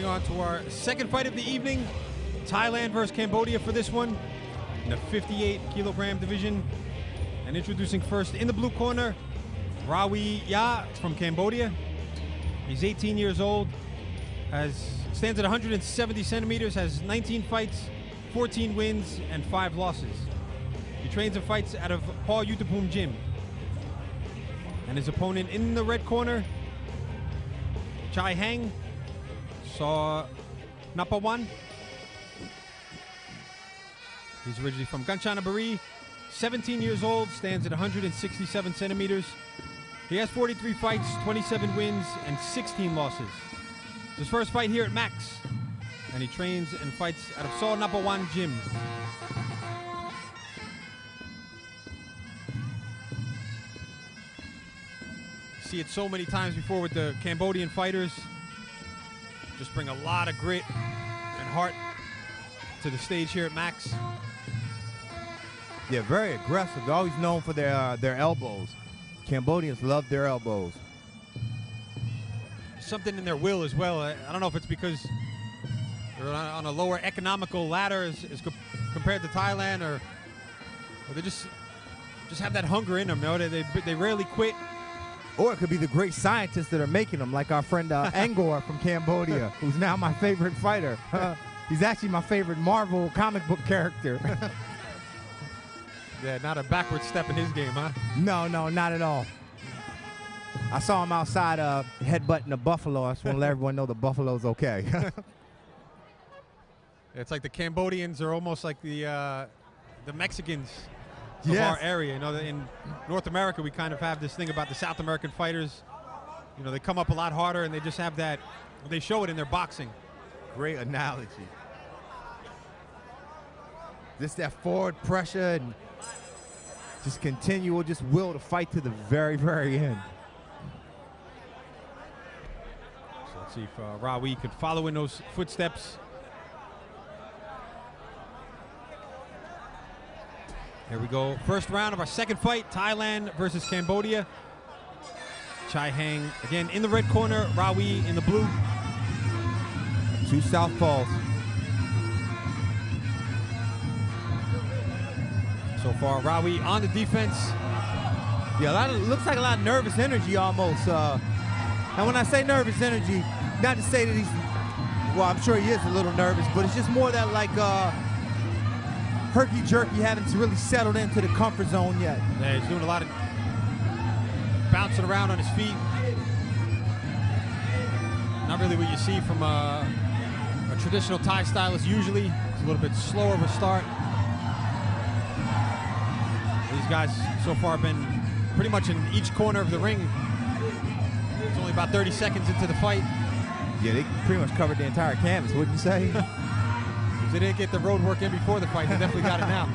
Moving on to our second fight of the evening. Thailand versus Cambodia for this one in the 58-kilogram division. And introducing first in the blue corner, Rawee from Cambodia. He's 18 years old, stands at 170 centimeters, has 19 fights, 14 wins, and 5 losses. He trains and fights out of Paul Utapum Gym. And his opponent in the red corner, Chayheng Sor Napawan. He's originally from Kanchanaburi, 17 years old, stands at 167 centimeters. He has 43 fights, 27 wins, and 16 losses. It's his first fight here at Max, and he trains and fights out of Sor Napawan Gym. See it so many times before with the Cambodian fighters. Just bring a lot of grit and heart to the stage here at Max. Yeah, very aggressive. They're always known for their elbows. Cambodians love their elbows. Something in their will as well. I don't know if it's because they're on a lower economical ladder as compared to Thailand, or they just have that hunger in them. You know? They rarely quit. Or it could be the great scientists that are making them, like our friend Angkor from Cambodia, who's now my favorite fighter. He's actually my favorite Marvel comic book character. Yeah, not a backward step in his game, huh? No, not at all. I saw him outside headbutting a buffalo. I just want to let everyone know the buffalo's okay. It's like the Cambodians are almost like the Mexicans of our area. You know, in North America, we kind of have this thing about the South American fighters. You know, they come up a lot harder, and they just have that. They show it in their boxing. Great analogy. Just that forward pressure and just continual, just will to fight to the very, very end. So let's see if Rawee could follow in those footsteps. Here we go. First round of our second fight, Thailand versus Cambodia. Chayheng again in the red corner, Rawee in the blue. Two southpaws. So far, Rawee on the defense. Yeah, looks like a lot of nervous energy almost. And when I say nervous energy, not to say that he's, well, I'm sure he is a little nervous, but it's just more that like herky-jerky, haven't really settled into the comfort zone yet. Yeah, he's doing a lot of bouncing around on his feet. Not really what you see from a traditional Thai stylist usually. It's a little bit slower of a start. These guys so far have been pretty much in each corner of the ring. It's only about 30 seconds into the fight. Yeah, they pretty much covered the entire canvas, wouldn't you say? They didn't get the road work in before the fight. They definitely got it now.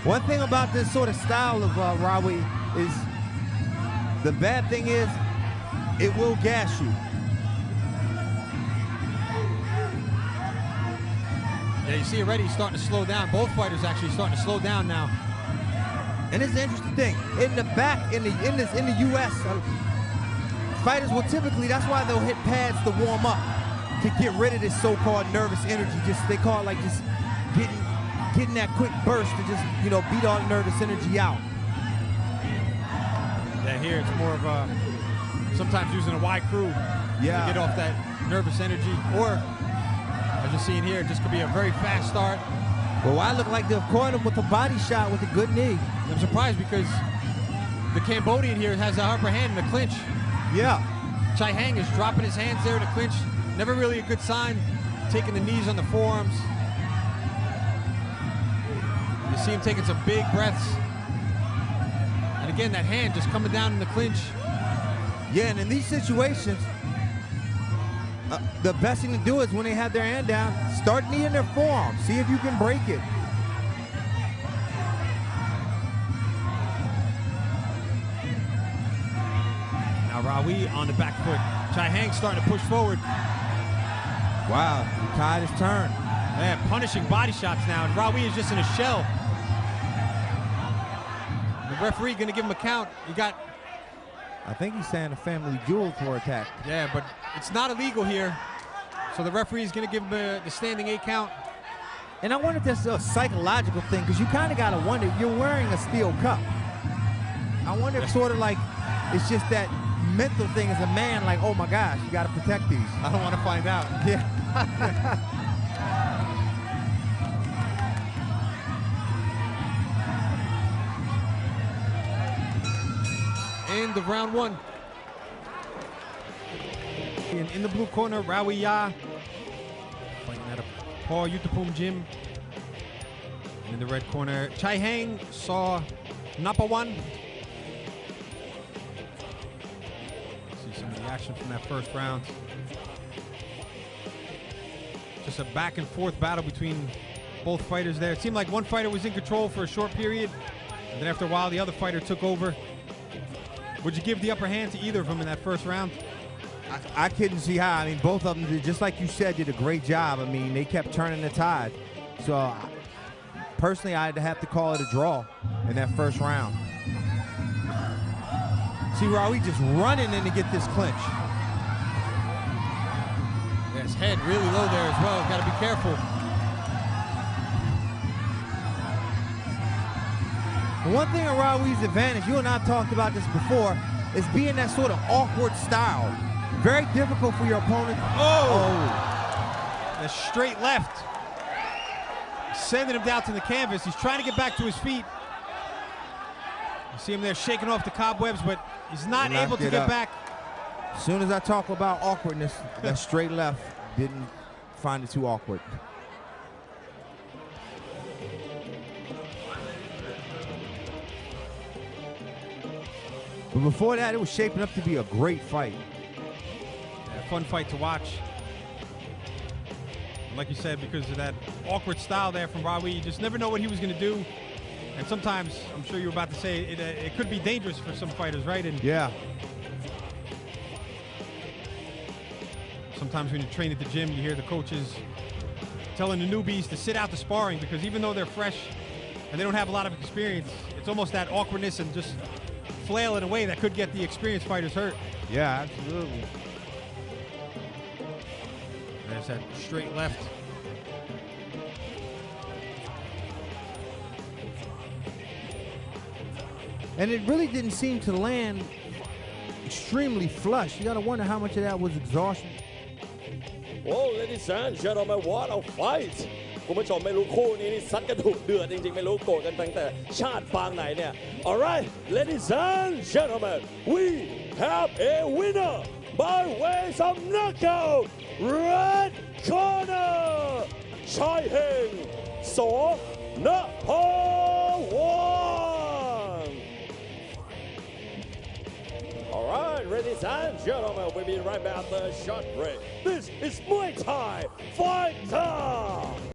One thing about this sort of style of Rawee is the bad thing is it will gas you. Yeah, you see already he's starting to slow down. Both fighters actually starting to slow down now. And it's an interesting thing. In the back, in the U.S., fighters will typically, that's why they'll hit pads to warm up, to get rid of this so-called nervous energy. They call it like just getting that quick burst to just, you know, beat all the nervous energy out. Yeah, here it's more of a, sometimes using a wide crew to get off that nervous energy. Or, as you're seeing here, it just could be a very fast start. Well, I look like they've caught him with a body shot with a good knee. I'm surprised because the Cambodian here has the upper hand in the clinch. Yeah. Chayheng is dropping his hands there to clinch. Never really a good sign, taking the knees on the forearms. You see him taking some big breaths. And again, that hand just coming down in the clinch. Yeah, and in these situations, the best thing to do is when they have their hand down, start kneeing their forearm. See if you can break it. Now Rawee on the back foot. Chayheng starting to push forward. Wow, he tied his turn. Man, punishing body shots now, and Rawee is just in a shell. The referee gonna give him a count. You got I think he's saying a family jewel for attack. Yeah, but it's not illegal here. So the referee is going to give him the standing 8 count. And I wonder if that's a psychological thing, because you kind of got to wonder, you're wearing a steel cup. I wonder if sort of like, it's just that mental thing as a man, like, oh my gosh, you got to protect these. I don't want to find out. Yeah. End of round 1. In the blue corner, Rawee fighting at a Paul Yutapum gym. In the red corner, Chayheng Sor Napawan. See some of the action from that first round. Just a back and forth battle between both fighters there. It seemed like one fighter was in control for a short period, and then after a while, the other fighter took over. Would you give the upper hand to either of them in that first round? I couldn't see how. I mean, both of them, did, just like you said, did a great job. I mean, they kept turning the tide. So, personally, I'd have to call it a draw in that first round. See, Rawee just running in to get this clinch. Yeah, his head really low there as well. Got to be careful. One thing on Rawee's advantage, you and I talked about this before, is being that sort of awkward style. Very difficult for your opponent. Oh! The straight left. Sending him down to the canvas. He's trying to get back to his feet. You see him there shaking off the cobwebs, but he's not able to get back. As soon as I talk about awkwardness, that straight left didn't find it too awkward. But before that, it was shaping up to be a great fight. A fun fight to watch. Like you said, because of that awkward style there from Rawee, you just never know what he was going to do. And sometimes, I'm sure you were about to say, it could be dangerous for some fighters, right? And yeah. Sometimes when you train at the gym, you hear the coaches telling the newbies to sit out the sparring, because even though they're fresh and they don't have a lot of experience, it's almost that awkwardness and just flail in a way that could get the experienced fighters hurt. Yeah, absolutely. There's that straight left. And it really didn't seem to land extremely flush. You got to wonder how much of that was exhaustion. Whoa, ladies and gentlemen, what a fight! คุณผู้ชมไม่รู้คู่นี้นี่ซัดกันดุเดือดจริงๆไม่รู้โกรธกันตั้งแต่ชาติปางไหนเนี่ย Alright, ladies and gentlemen, we have a winner by way of knockout, red corner, Chayheng Sor Napawan. Alright, ladies and gentlemen, we'll be right back after a short break. This is Muay Thai Fighter!